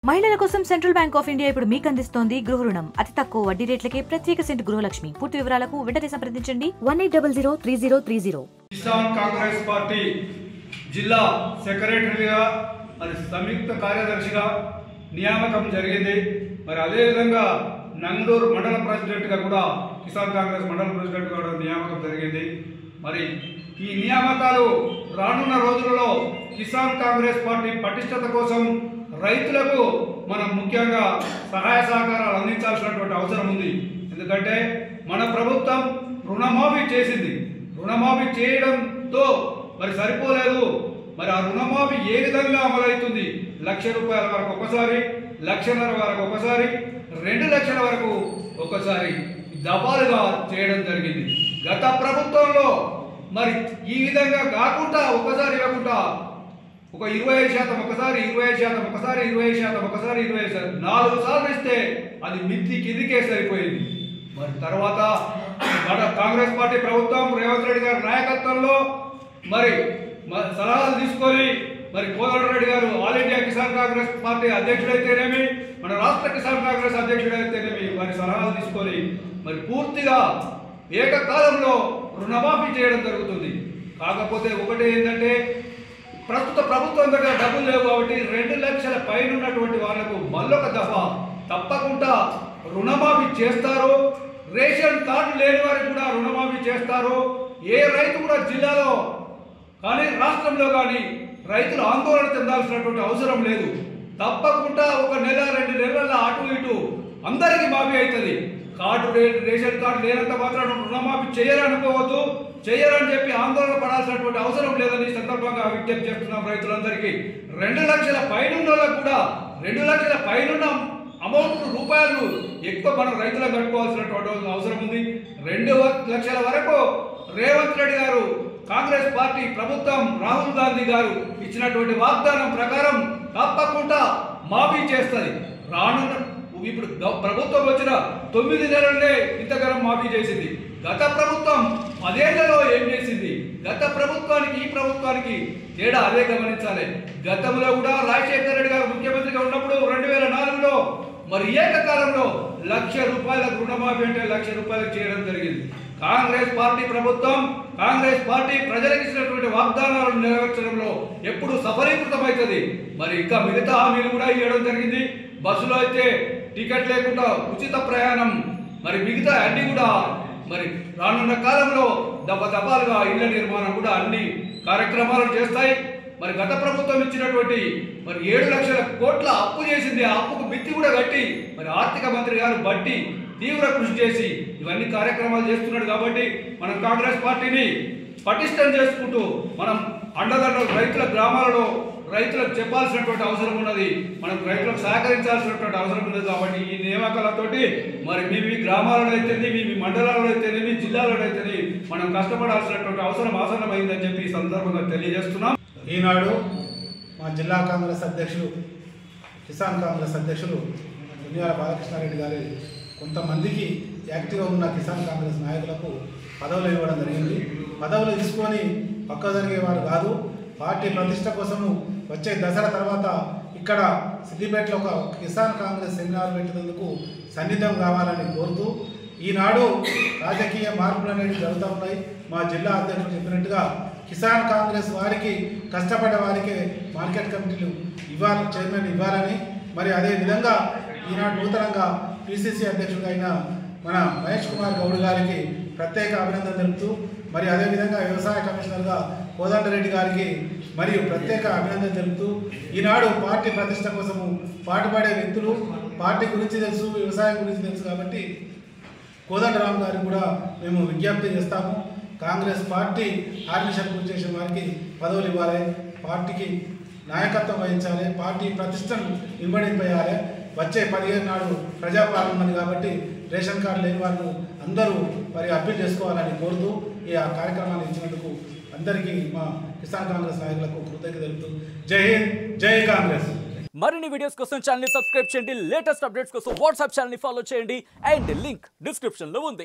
మహిళల కోసం central bank of India ఇప్పుడు మీకు అందిస్తోంది గృహ రుణం. అతి తక్కువ వడ్డీ రేట్లకే ప్రత్యేక సెంటు గృహలక్ష్మి. పూర్తి వివరాలకు వెంటనే సంప్రదించండి 18003030. కిసాన్ కాంగ్రెస్ పార్టీ జిల్లా సెక్రటరీగా మరి సంయుక్త కార్యదర్శిగా నియామకం జరిగింది. మరి అదేవిధంగా నంగూరు మండల ప్రెసిడెంట్గా కూడా కిసాన్ కాంగ్రెస్ మండల ప్రెసిడెంట్గా కూడా నియామకం జరిగింది. మరి ఈ నియామకాలు రానున్న రోజులలో కిసాన్ కాంగ్రెస్ పార్టీ పటిష్టత కోసం రైతులకు మనం ముఖ్యంగా సహాయ సహకారాలు అందించాల్సినటువంటి అవసరం ఉంది. ఎందుకంటే మన ప్రభుత్వం రుణమాఫీ చేసింది. రుణమాఫీ చేయడంతో మరి సరిపోలేదు. మరి ఆ రుణమాఫీ ఏ విధంగా అమలవుతుంది? ₹1,00,000 వరకు ఒకసారి, ₹1,50,000 వరకు ఒకసారి, 2 లక్షల వరకు ఒకసారి దఫాలుగా చేయడం జరిగింది. గత ప్రభుత్వంలో మరి ఈ విధంగా కాకుండా ఒకసారి ఇవ్వకుండా ఒక 25% ఒకసారి, 25% ఒకసారి, 25% ఒకసారి, 25% 4 సార్లు ఇస్తే అది మిత్తి కిందికే సరిపోయింది. మరి తర్వాత మన కాంగ్రెస్ పార్టీ ప్రభుత్వం రేవంత్ రెడ్డి గారి నాయకత్వంలో మరి సలహాలు తీసుకొని మరి కోదండరెడ్డి గారు all India Kisan Congress party అధ్యక్షుడైతేనేమి, మన రాష్ట్ర కిసాన్ కాంగ్రెస్ అధ్యక్షుడైతేనేమి వారి సలహాలు తీసుకొని మరి పూర్తిగా ఏకకాలంలో రుణమాఫీ చేయడం జరుగుతుంది. కాకపోతే ఒకటి ఏంటంటే ప్రస్తుత ప్రభుత్వం దగ్గర డబ్బులు లేవు కాబట్టి 2 లక్షల పైన ఉన్నటువంటి వాళ్లకు మళ్ళొక దఫా తప్పకుండా రుణమాఫీ చేస్తారు. రేషన్ కార్డు లేని వారికి కూడా రుణమాఫీ చేస్తారు. ఏ రైతు కూడా జిల్లాలో కానీ రాష్ట్రంలో కానీ రైతులు ఆందోళన చెందాల్సినటువంటి అవసరం లేదు. తప్పకుండా 1 నెల 2 నెలల అటు ఇటు అందరికీ మాఫీ అవుతుంది. రేషన్ కార్డు లేనంత మాత్రం రుణమాఫీ చేయరనుకోవద్దు. చేయరని చెప్పి ఆందోళన పడాల్సినటువంటి అవసరం లేదని సందర్భంగా విజ్ఞప్తి చేస్తున్నాం రైతులందరికీ. 2 లక్షల పైనున్న వాళ్ళకు కూడా 2 లక్షల పైనున్న అమౌంట్ రూపాయలు ఎక్కువ మనం రైతులకు కట్టుకోవాల్సినటువంటి అవసరం ఉంది. 2 లక్షల వరకు రేవంత్ రెడ్డి గారు కాంగ్రెస్ పార్టీ ప్రభుత్వం రాహుల్ గాంధీ గారు ఇచ్చినటువంటి వాగ్దానం ప్రకారం తప్పకుండా మాఫీ చేస్తుంది. ఇప్పుడు ప్రభుత్వం వచ్చిన 9 నెలలనే ఇంతకాలం మాఫీ చేసింది. గత ప్రభుత్వం 10 ఏళ్లలో ఏం చేసింది? గత ప్రభుత్వానికి ఈ ప్రభుత్వానికి తేడా అదే గమనించాలి. గతంలో కూడా రాజశేఖర రెడ్డి గారు ముఖ్యమంత్రిగా ఉన్నప్పుడు 2004లో మరి ఏకకాలంలో ₹1,00,000 రుణమాఫీ అంటే ₹1,00,000 చేయడం జరిగింది. కాంగ్రెస్ పార్టీ ప్రభుత్వం కాంగ్రెస్ పార్టీ ప్రజలకు ఇచ్చినటువంటి వాగ్దానాలను నెరవేర్చడంలో ఎప్పుడు సఫలీకృతమవుతుంది. మరి ఇంకా మిగతా హామీలు కూడా ఇవ్వడం జరిగింది. బస్సులో అయితే టికెట్ లేకుండా ఉచిత ప్రయాణం, మరి మిగతా అన్ని కూడా మరి రానున్న కాలంలో దఫాలుగా ఇళ్ల నిర్మాణం కూడా అన్ని కార్యక్రమాలు చేస్తాయి. మరి గత ప్రభుత్వం ఇచ్చినటువంటి మరి 7 లక్షల కోట్ల అప్పు చేసింది. ఆ అప్పుకు మిత్తి కూడా కట్టి మరి ఆర్థిక మంత్రి గారు బట్టి తీవ్ర కృషి చేసి ఇవన్నీ కార్యక్రమాలు చేస్తున్నాడు. కాబట్టి మనం కాంగ్రెస్ పార్టీని పటిష్టం చేసుకుంటూ మనం అండదండలు రైతుల గ్రామాలలో రైతులకు చెప్పాల్సినటువంటి అవసరం ఉన్నది. మనం రైతులకు సహకరించాల్సినటువంటి అవసరం ఉన్నది. కాబట్టి ఈ నియామకాలతోటి మరి మీ గ్రామాలలో అయితేనే, మీ మండలాలలో అయితేనే, మీ జిల్లాలలో అయితేనే మనం కష్టపడాల్సినటువంటి అవసరం ఆసన్నమైందని చెప్పి ఈ సందర్భంగా తెలియజేస్తున్నాం. ఈనాడు మా జిల్లా కాంగ్రెస్ అధ్యక్షులు కిసాన్ కాంగ్రెస్ అధ్యక్షులు పుణ్యాల బాలకృష్ణారెడ్డి గారి కొంతమందికి యాక్టివ్గా ఉన్న కిసాన్ కాంగ్రెస్ నాయకులకు పదవులు ఇవ్వడం జరిగింది. పదవులు తీసుకొని పక్క జరిగేవారు కాదు. పార్టీ ప్రతిష్ట కోసము వచ్చే దసరా తర్వాత ఇక్కడ సిద్దిపేటలో ఒక కిసాన్ కాంగ్రెస్ సెమినార్ పెట్టినందుకు సన్నిధం కావాలని కోరుతూ ఈనాడు రాజకీయ మార్పులు అనేవి జరుగుతూ ఉన్నాయి. మా జిల్లా అధ్యక్షులు చెప్పినట్టుగా కిసాన్ కాంగ్రెస్ వారికి కష్టపడ్డ వారికి మార్కెట్ కమిటీలు చైర్మన్ ఇవ్వాలని, మరి అదేవిధంగా ఈనాడు నూతనంగా పిసిసి అధ్యక్షుడిగా అయిన మన మహేష్ కుమార్ గౌడ్ గారికి ప్రత్యేక అభినందన తెలుపుతూ, మరి అదేవిధంగా వ్యవసాయ కమిషనర్గా కోదండరెడ్డి గారికి మరియు ప్రత్యేక అభినందన తెలుపుతూ ఈనాడు పార్టీ ప్రతిష్ట కోసము పాటుపడే వ్యక్తులు, పార్టీ గురించి తెలుసు, వ్యవసాయం గురించి తెలుసు కాబట్టి కోదండరామ్ గారికి కూడా మేము విజ్ఞప్తి చేస్తాము. కాంగ్రెస్ పార్టీ ఆర్మిషన్ పూర్తి చేసిన వారికి పదవులు ఇవ్వాలి, పార్టీకి నాయకత్వం వహించాలి, పార్టీ ప్రతిష్టను ఇమ్మడింపేయాలి. వచ్చే 15 నాడు ప్రజాపాలన ఉన్నది కాబట్టి రేషన్ కార్డు లేని వాళ్ళు అందరూ మరి అప్పీల్ చేసుకోవాలని కోరుతూ ఈ కార్యక్రమాన్ని ఇచ్చినందుకు అందరికీ మా కిసాన్ కాంగ్రెస్ నాయకులకు కృతజ్ఞతలు తెలుపుతూ జై హింద్, జై కాంగ్రెస్. మరిన్ని వీడియోస్ కోసం ఛానల్ ని సబ్స్క్రైబ్ చేయండి. లేటెస్ట్ అప్డేట్స్ కోసం వాట్సాప్ ఛానల్ ని ఫాలో చేయండి. అండ్ లింక్ డిస్క్రిప్షన్ లో ఉంది.